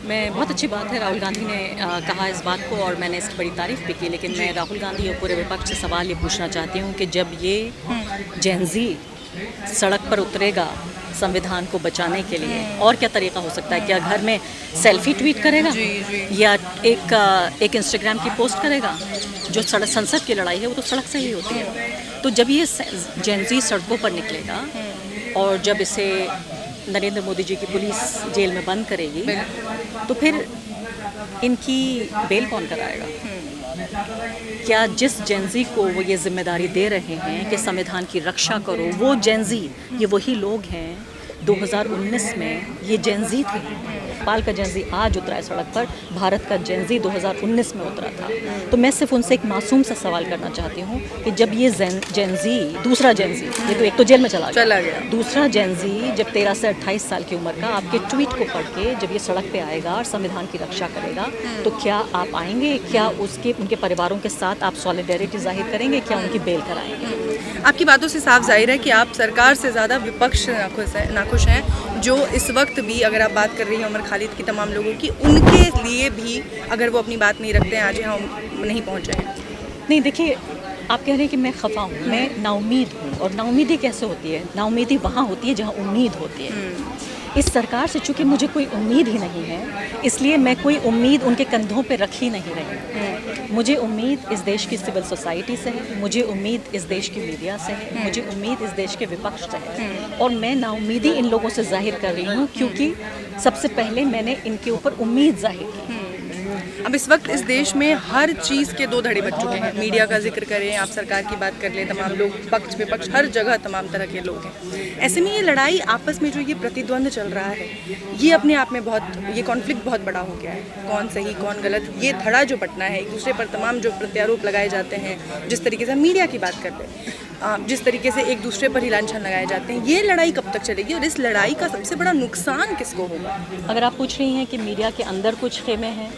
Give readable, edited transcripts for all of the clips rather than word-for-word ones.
मैं बहुत अच्छी बात है राहुल गांधी ने कहा इस बात को, और मैंने इसकी बड़ी तारीफ़ भी की। लेकिन मैं राहुल गांधी और पूरे विपक्ष से सवाल ये पूछना चाहती हूँ कि जब ये जेन ज़ी सड़क पर उतरेगा संविधान को बचाने के लिए, और क्या तरीका हो सकता है? क्या घर में सेल्फी ट्वीट करेगा जी जी। या एक इंस्टाग्राम की पोस्ट करेगा? जो सड़क संसद की लड़ाई है वो तो सड़क से ही होती है। तो जब ये जेन ज़ी सड़कों पर निकलेगा और जब इसे नरेंद्र मोदी जी की पुलिस जेल में बंद करेगी, तो फिर इनकी बेल कौन कराएगा? क्या जिस जेनजी को वो ये जिम्मेदारी दे रहे हैं कि संविधान की रक्षा करो, वो जेनजी, ये वही लोग हैं 2019 में ये जेनजी थे। नेपाल का जेनजी आज उतरा है सड़क पर, भारत का जेनजी 2019 में उतरा था। तो मैं सिर्फ उनसे एक मासूम सा सवाल करना चाहती हूँ कि जब ये जेनजी, दूसरा जेनजी, ये तो एक तो जेल में चला गया, दूसरा जेनजी जब 13 से 28 साल की उम्र का आपके ट्वीट को पढ़ के जब ये सड़क पे आएगा और संविधान की रक्षा करेगा, तो क्या आप आएंगे? क्या उनके परिवारों के साथ आप सॉलिडेरिटी जाहिर करेंगे? क्या उनकी बेल कराएंगे? आपकी बातों से साफ जाहिर है कि आप सरकार से ज़्यादा विपक्ष से नाखुश हैं, जो इस वक्त भी, अगर आप बात कर रही हैं उमर खालिद की, तमाम लोगों की, उनके लिए भी अगर वो अपनी बात नहीं रखते हैं, आज यहाँ नहीं पहुँचे हैं। नहीं, देखिए, आप कह रहे हैं कि मैं खफा हूँ, मैं नाउमीद हूँ। और नाउमीदी कैसे होती है? नाउमीदी वहाँ होती है जहाँ उम्मीद होती है। इस सरकार से चूँकि मुझे कोई उम्मीद ही नहीं है, इसलिए मैं कोई उम्मीद उनके कंधों पे रख ही नहीं रही। मुझे उम्मीद इस देश की सिविल सोसाइटी से है, मुझे उम्मीद इस देश की मीडिया से है, मुझे उम्मीद इस देश के विपक्ष से है। और मैं नाउमीदी इन लोगों से जाहिर कर रही हूँ क्योंकि सबसे पहले मैंने इनके ऊपर उम्मीद जाहिर की। अब इस वक्त इस देश में हर चीज़ के दो धड़े बच चुके हैं। मीडिया का जिक्र करें, आप सरकार की बात कर लें, तमाम लोग पक्ष विपक्ष हर जगह तमाम तरह के लोग हैं। ऐसे में ये लड़ाई आपस में जो ये प्रतिद्वंद चल रहा है, ये अपने आप में ये कॉन्फ्लिक्ट बहुत बड़ा हो गया है। कौन सही कौन गलत, ये धड़ा जो बटना है, एक दूसरे पर तमाम जो प्रत्यारोप लगाए जाते हैं, जिस तरीके से मीडिया की बात कर लें, जिस तरीके से एक दूसरे पर ही लांछन लगाए जाते हैं, ये लड़ाई कब तक चलेगी और इस लड़ाई का सबसे बड़ा नुकसान किसको होगा? अगर आप पूछ रही हैं कि मीडिया के अंदर कुछ खेमे हैं,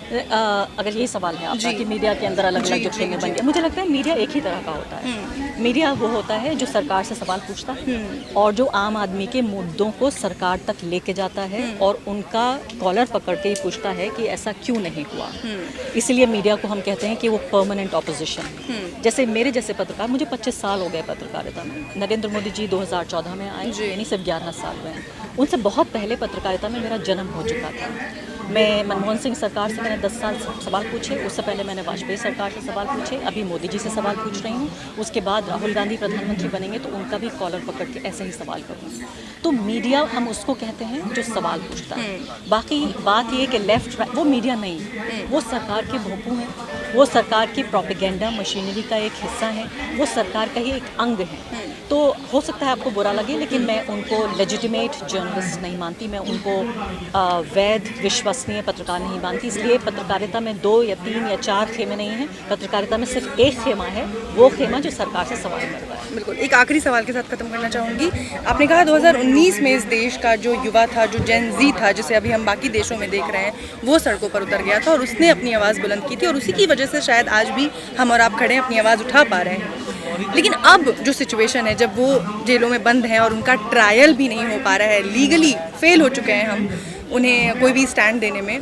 अगर यही सवाल है आपका कि मीडिया के अंदर अलग अलग जो खेमे बन गए, मुझे लगता है मीडिया एक ही तरह का होता है। मीडिया वो होता है जो सरकार से सवाल पूछता है और जो आम आदमी के मुद्दों को सरकार तक लेके जाता है और उनका कॉलर पकड़ के ही पूछता है कि ऐसा क्यों नहीं हुआ। इसलिए मीडिया को हम कहते हैं कि वो परमानेंट ऑपोजिशन। जैसे मेरे जैसे पत्रकार, मुझे 25 साल हो गए पत्रकारिता में। नरेंद्र मोदी जी 2014 में आए, यानी सिर्फ 11 साल हुए हैं। उनसे बहुत पहले पत्रकारिता में मेरा जन्म हो चुका था। मैं मनमोहन सिंह सरकार से मैंने 10 साल सवाल पूछे, उससे पहले मैंने वाजपेयी सरकार से सवाल पूछे, अभी मोदी जी से सवाल पूछ रही हूँ। उसके बाद राहुल गांधी प्रधानमंत्री बनेंगे तो उनका भी कॉलर पकड़ के ऐसे ही सवाल करूँगी। तो मीडिया हम उसको कहते हैं जो सवाल पूछता है। बाकी बात ये कि लेफ्ट राइट, वो मीडिया नहीं, वो सरकार के भोंपू हैं, वो सरकार की प्रोपेगेंडा मशीनरी का एक हिस्सा है, वो सरकार का ही एक अंग है। तो हो सकता है आपको बुरा लगे, लेकिन मैं उनको लेजिटिमेट जर्नलिस्ट नहीं मानती, मैं उनको वैध विश्वसनीय पत्रकार नहीं मानती। इसलिए पत्रकारिता में 2 या 3 या 4 खेमे नहीं हैं, पत्रकारिता में सिर्फ एक खेमा है, वो खेमा जो सरकार से सवाल कर रहा है। बिल्कुल, एक आखिरी सवाल के साथ ख़त्म करना चाहूँगी। आपने कहा 2019 में इस देश का जो युवा था, जो जेन ज़ी था, जिसे अभी हम बाकी देशों में देख रहे हैं, वो सड़कों पर उतर गया था और उसने अपनी आवाज़ बुलंद की थी और उसी की वजह से शायद आज भी हम और आप खड़े हैं, अपनी आवाज़ उठा पा रहे हैं। लेकिन अब जो सिचुएशन है, जब वो जेलों में बंद हैं और उनका ट्रायल भी नहीं हो पा रहा है, लीगली फेल हो चुके हैं हम उन्हें कोई भी स्टैंड देने में,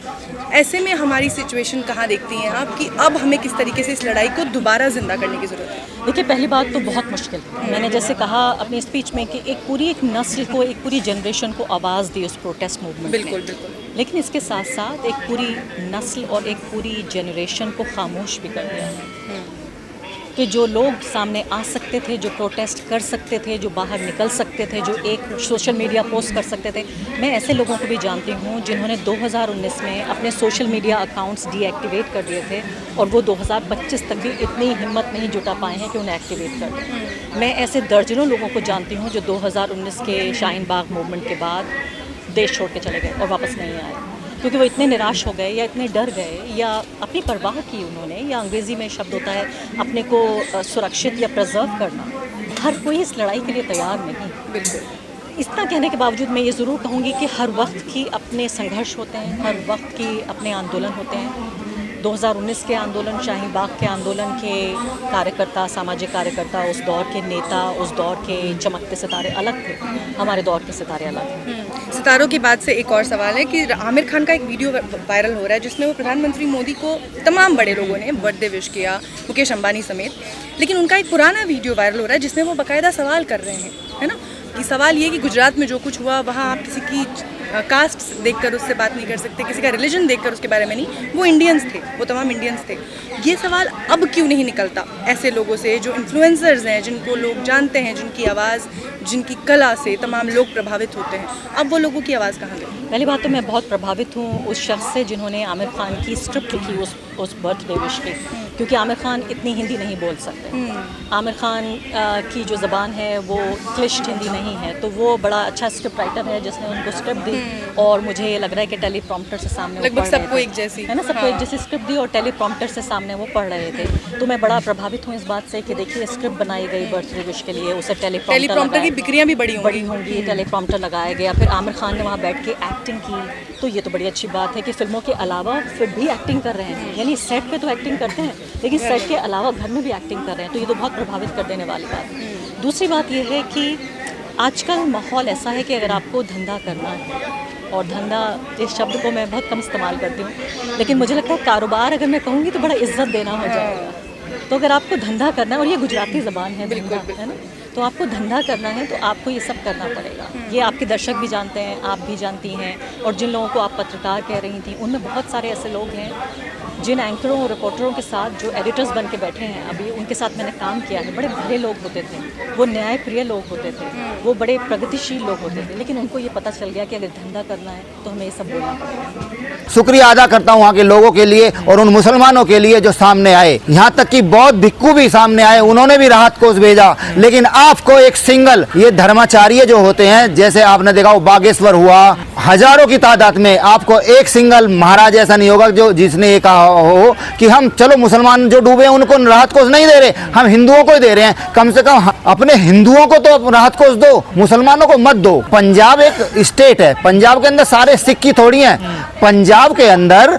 ऐसे में हमारी सिचुएशन कहाँ देखती हैं आप कि अब हमें किस तरीके से इस लड़ाई को दोबारा जिंदा करने की ज़रूरत है? देखिए, पहली बात तो बहुत मुश्किल है। मैंने जैसे कहा अपनी स्पीच में कि एक नस्ल को, एक पूरी जनरेशन को आवाज़ दी उस प्रोटेस्ट मूवमेंट में। बिल्कुल बिल्कुल। लेकिन इसके साथ साथ एक पूरी नस्ल और एक पूरी जनरेशन को खामोश भी कर दिया है कि जो लोग सामने आ सकते थे, जो प्रोटेस्ट कर सकते थे, जो बाहर निकल सकते थे, जो एक सोशल मीडिया पोस्ट कर सकते थे। मैं ऐसे लोगों को भी जानती हूँ जिन्होंने 2019 में अपने सोशल मीडिया अकाउंट्स डीएक्टिवेट कर दिए थे और वो 2025 तक भी इतनी हिम्मत नहीं जुटा पाए हैं कि उन्हें एक्टिवेट कर दें। मैं ऐसे दर्जनों लोगों को जानती हूँ जो 2019 के शाहीन बाग मूवमेंट के बाद देश छोड़ के चले गए और वापस नहीं आए, क्योंकि वो इतने निराश हो गए या इतने डर गए या अपनी परवाह की उन्होंने, या अंग्रेज़ी में शब्द होता है अपने को सुरक्षित या प्रिजर्व करना। हर कोई इस लड़ाई के लिए तैयार नहीं। बिल्कुल। इतना कहने के बावजूद मैं ये ज़रूर कहूँगी कि हर वक्त की अपने संघर्ष होते हैं, हर वक्त की अपने आंदोलन होते हैं। 2019 के आंदोलन, शाहीन बाग के आंदोलन के कार्यकर्ता, सामाजिक कार्यकर्ता, उस दौर के नेता, उस दौर के चमकते सितारे अलग थे, हमारे दौर के सितारे अलग थे। सितारों की बात से एक और सवाल है कि आमिर खान का एक वीडियो वायरल हो रहा है जिसमें वो प्रधानमंत्री मोदी को तमाम बड़े लोगों ने बर्थडे विश किया, मुकेश अंबानी समेत, लेकिन उनका एक पुराना वीडियो वायरल हो रहा है जिसमें वो बाकायदा सवाल कर रहे हैं, है ना, कि सवाल ये कि गुजरात में जो कुछ हुआ वहाँ आप किसी की कास्ट देखकर उससे बात नहीं कर सकते, किसी का रिलीजन देखकर उसके बारे में नहीं, वो इंडियंस थे, वो तमाम इंडियंस थे। ये सवाल अब क्यों नहीं निकलता ऐसे लोगों से जो इन्फ्लुएंसर्स हैं, जिनको लोग जानते हैं, जिनकी आवाज़, जिनकी कला से तमाम लोग प्रभावित होते हैं, अब वो लोगों की आवाज़ कहाँ गई? पहली बात तो मैं बहुत प्रभावित हूँ उस शख्स से जिन्होंने आमिर खान की स्क्रिप्ट लिखी उस बर्थडे विश की, क्योंकि आमिर खान इतनी हिंदी नहीं बोल सकते। आमिर खान की जो ज़बान है वो क्लिश्ड हिंदी नहीं है, तो वो बड़ा अच्छा स्क्रिप्ट राइटर है जिसने उनको स्क्रिप्ट दी, और मुझे ये लग रहा है कि टेलीप्रॉम्प्टर से सामने लगभग सबको एक जैसी, है ना, सबको एक जैसी स्क्रिप्ट दी और टेलीप्रॉम्प्टर से सामने वो पढ़ रहे थे। तो मैं बड़ा प्रभावित हूँ इस बात से कि देखिए स्क्रिप्ट बनाई गई बर्थडे विश के लिए, उसे टेलीप्रॉम्प्टर की बिक्रियाँ भी बड़ी होंगी, टेलीप्रॉम्प्टर लगाया गया, फिर आमिर खान ने वहाँ बैठ के एक्टिंग की, तो ये तो बड़ी अच्छी बात है कि फिल्मों के अलावा फिर भी एक्टिंग कर रहे हैं, यानी सेट पे तो एक्टिंग करते हैं लेकिन सेट के अलावा घर में भी एक्टिंग कर रहे हैं, तो ये तो बहुत प्रभावित कर देने वाली बात है। दूसरी बात ये है कि आजकल माहौल ऐसा है कि अगर आपको धंधा करना है, और धंधा इस शब्द को मैं बहुत कम इस्तेमाल करती हूँ, लेकिन मुझे लगता है कारोबार अगर मैं कहूँगी तो बड़ा इज्जत देना हो जाएगा। तो अगर आपको धंधा करना है, और ये गुजराती ज़बान है धंधा, है ना, तो आपको धंधा करना है तो आपको ये सब करना पड़ेगा। ये आपके दर्शक भी जानते हैं, आप भी जानती हैं, और जिन लोगों को आप पत्रकार कह रही थी उनमें बहुत सारे ऐसे लोग हैं जिन एंकरों और रिपोर्टरों के साथ जो एडिटर्स बन के बैठे हैं, अभी उनके साथ मैंने काम किया है, बड़े भले लोग होते थे, वो न्यायप्रिय लोग होते थे, वो बड़े प्रगतिशील लोग होते थे, लेकिन उनको ये पता चल गया कि अगर धंधा करना है तो हमें ये सब बोलना पड़ेगा। शुक्रिया अदा करता हूँ वहाँ के लोगों के लिए और उन मुसलमानों के लिए जो सामने आए, यहाँ तक कि बौद्ध भिक्खु भी सामने आए, उन्होंने भी राहत कोष भेजा। लेकिन आपको एक सिंगल ये धर्माचार्य जो होते हैं, जैसे आपने देखा वो बागेश्वर हुआ, हजारों की तादाद में, आपको एक सिंगल महाराज ऐसा नहीं होगा जो जिसने ये कहा हो कि हम चलो मुसलमान जो डूबे हैं उनको राहत कोष नहीं दे रहे, हम हिंदुओं को ही दे रहे हैं। कम से कम अपने हिंदुओं को तो राहत कोष दो, मुसलमानों को मत दो। पंजाब एक स्टेट है, पंजाब के अंदर सारे सिख की थोड़ी हैं, पंजाब के अंदर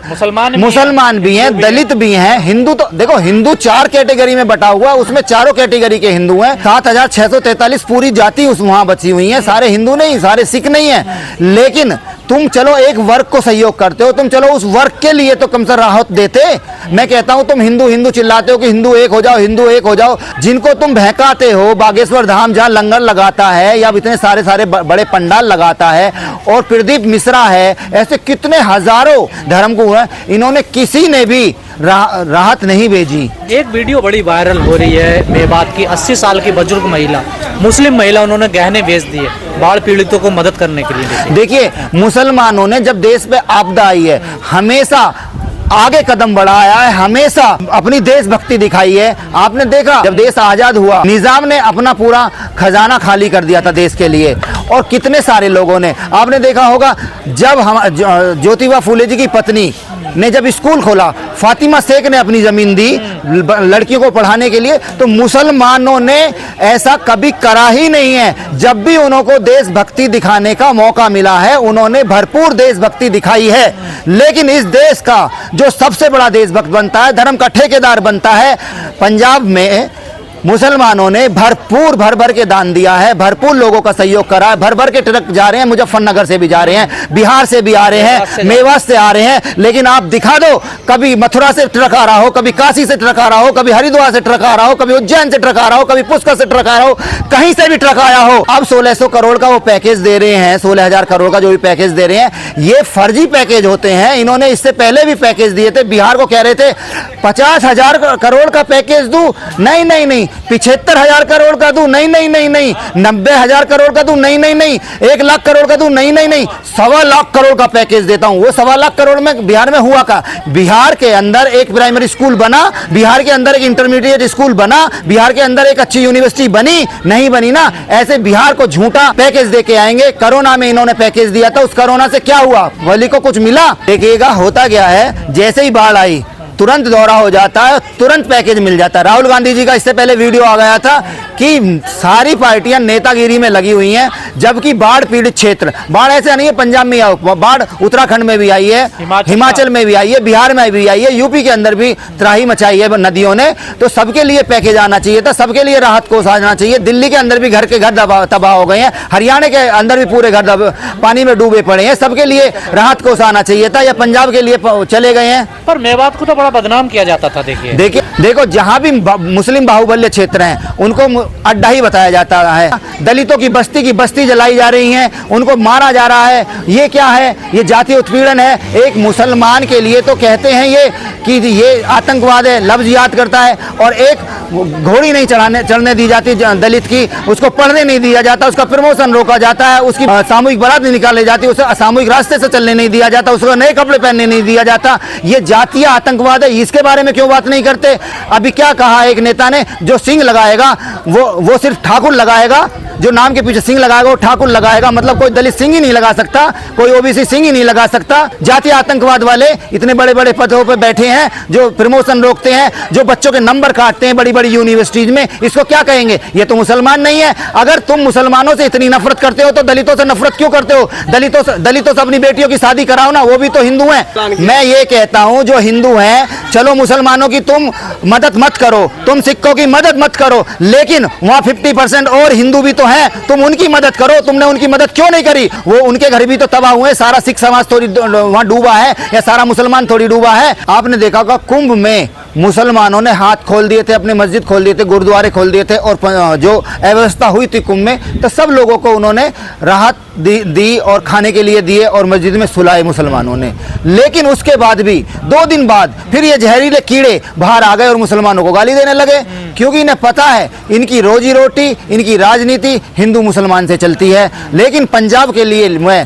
मुसलमान भी हैं, दलित भी हैं, हिंदू तो देखो, हिंदू 4 कैटेगरी में बटा हुआ, उसमें चारों कैटेगरी के हिंदू हैं। 7643 पूरी जाति उस वहां बची हुई है, सारे हिंदू नहीं, सारे सिख नहीं है। लेकिन तुम चलो एक वर्ग को सहयोग करते हो, तुम चलो उस वर्ग के लिए तो कम से राहत देते। मैं कहता हूं तुम हिंदू हिंदू चिल्लाते हो कि हिंदू एक हो जाओ, हिंदू एक हो जाओ, जिनको तुम बहकाते हो, बागेश्वर धाम जहां लंगर लगाता है या इतने सारे बड़े पंडाल लगाता है, और प्रदीप मिश्रा है, ऐसे कितने हजारों धर्मगुरु हैं, इन्होंने किसी ने भी राहत नहीं भेजी। एक वीडियो बड़ी वायरल हो रही है मेवात की, 80 साल की बुजुर्ग महिला, मुस्लिम महिला, उन्होंने गहने बेच दिए बाढ़ पीड़ितों को मदद करने के लिए। देखिए मुसलमानों ने जब देश पे आपदा आई है हमेशा आगे कदम बढ़ाया है, हमेशा अपनी देशभक्ति दिखाई है। आपने देखा जब देश आजाद हुआ, निजाम ने अपना पूरा खजाना खाली कर दिया था देश के लिए, और कितने सारे लोगों ने, आपने देखा होगा जब हम ज्योतिबा फूले जी की पत्नी ने जब स्कूल खोला, फातिमा शेख ने अपनी जमीन दी लड़कियों को पढ़ाने के लिए, तो मुसलमानों ने ऐसा कभी करा ही नहीं है। जब भी उनको देशभक्ति दिखाने का मौका मिला है, उन्होंने भरपूर देशभक्ति दिखाई है। लेकिन इस देश का जो सबसे बड़ा देशभक्त बनता है, धर्म का ठेकेदार बनता है, पंजाब में मुसलमानों ने भरपूर भर के दान दिया है, भरपूर लोगों का सहयोग करा है, भर के ट्रक जा रहे हैं, मुजफ्फरनगर से भी जा रहे हैं, बिहार से भी आ रहे हैं, मेवात से आ रहे हैं। लेकिन आप दिखा दो, कभी मथुरा से ट्रक आ रहा हो, कभी काशी से ट्रक आ रहा हो, कभी हरिद्वार से ट्रक आ रहा हो, कभी उज्जैन से ट्रक आ रहा हो, कभी पुष्कर से ट्रक आ रहा हो, कहीं से भी ट्रक आया हो। अब 1600 करोड़ का वो पैकेज दे रहे हैं, 16,000 करोड़ का जो भी पैकेज दे रहे हैं, ये फर्जी पैकेज होते हैं। इन्होंने इससे पहले भी पैकेज दिए थे, बिहार को कह रहे थे 50,000 करोड़ का पैकेज दूं, नहीं 75,000 करोड़ का दूं, नहीं 90,000 करोड़ का दूं, नहीं 1 लाख करोड़ का दूं, नहीं 1.25 लाख करोड़ का पैकेज देता हूं। वो 1.25 लाख करोड़ में बिहार में हुआ का, बिहार के अंदर एक प्राइमरी स्कूल बना, बिहार के अंदर एक इंटरमीडिएट स्कूल बना, बिहार के अंदर एक अच्छी यूनिवर्सिटी बनी, नहीं बनी ना। ऐसे बिहार को झूठा पैकेज दे के आएंगे। कोरोना में इन्होंने पैकेज दिया था, उस कोरोना से क्या हुआ, वली को कुछ मिला? देखिएगा होता क्या है, जैसे ही बाढ़ आई तुरंत दौरा हो जाता है, तुरंत पैकेज मिल जाता है। राहुल गांधी जी का इससे पहले वीडियो आ गया था कि सारी पार्टियां नेतागिरी में लगी हुई हैं, जबकि बाढ़ पीड़ित क्षेत्र, बाढ़ ऐसे नहीं है पंजाब में आओ, बाढ़ उत्तराखंड में भी आई है, हिमाचल में भी आई है, बिहार में भी आई है, यूपी के अंदर भी त्राही मचाई है नदियों ने। तो सबके लिए पैकेज आना चाहिए था, सबके लिए राहत कोष आना चाहिए। दिल्ली के अंदर भी घर के घर तबाह हो गए हैं, हरियाणा के अंदर भी पूरे घर पानी में डूबे पड़े हैं। सबके लिए राहत कोष आना चाहिए था, या पंजाब के लिए चले गए हैं। पर मेवात को तो बड़ा बदनाम किया जाता था। देखो जहाँ भी मुस्लिम बाहुबल्य क्षेत्र हैं उनको अड्डा ही बताया जाता है। दलितों की बस्ती जलाई जा रही है, उनको मारा जा रहा है। ये क्या है? ये जातीय उत्पीड़न है। एक मुसलमान के लिए तो कहते हैं ये कि ये आतंकवाद है, लफ्ज याद करता है। और एक घोड़ी नहीं चढ़ने दी जाती दलित की, उसको पढ़ने नहीं दिया जाता, उसका प्रमोशन रोका जाता है, उसकी सामूहिक बारात नहीं निकाली जाती, उसे सामूहिक रास्ते से चलने नहीं दिया जाता, उसको नए कपड़े पहनने नहीं दिया जाता। ये जातीय आतंकवाद है। इसके बारे में क्यों बात नहीं करते? अभी क्या कहा एक नेता ने, जो सिंह लगाएगा वो सिर्फ ठाकुर लगाएगा, जो नाम के पीछे सिंह लगाएगा वो ठाकुर लगाएगा। मतलब कोई दलित सिंह ही नहीं लगा सकता, कोई ओबीसी सिंह ही नहीं लगा सकता। जातीय आतंकवाद वाले इतने बड़े बड़े पदों पर बैठे हैं, जो प्रमोशन रोकते हैं, जो बच्चों के नंबर काटते हैं बड़ी बड़ी यूनिवर्सिटीज में, इसको क्या कहेंगे? ये तो मुसलमान नहीं है। अगर तुम मुसलमानों से इतनी नफरत करते हो तो दलितों से नफरत क्यों करते हो? दलितों से अपनी बेटियों की शादी कराओ ना, वो भी तो हिंदू हैं। मैं ये कहता हूं जो हिंदू हैं, चलो मुसलमानों की तुम मदद मत करो, तुम सिखों की मदद मत करो, लेकिन वहां 50% और हिंदू भी तो हैं, तुम उनकी मदद करो। तुमने उनकी मदद क्यों नहीं करी? वो उनके घर भी तो तबाह हुए, सारा सिख समाज थोड़ी वहां डूबा है, या सारा मुसलमान थोड़ी डूबा है। आपने देखा होगा कुंभ में मुसलमानों ने हाथ खोल दिए थे, अपने मस्जिद खोल दिए थे, गुरुद्वारे खोल दिए थे, और जो अव्यवस्था हुई थी कुंभ में, तो सब लोगों को उन्होंने राहत दी और खाने के लिए दिए और मस्जिद में सुलाए मुसलमानों ने। लेकिन उसके बाद भी 2 दिन बाद फिर ये जहरीले कीड़े बाहर आ गए और मुसलमानों को गाली देने लगे, क्योंकि इन्हें पता है इनकी रोजी रोटी, इनकी राजनीति हिंदू मुसलमान से चलती है। लेकिन पंजाब के लिए मैं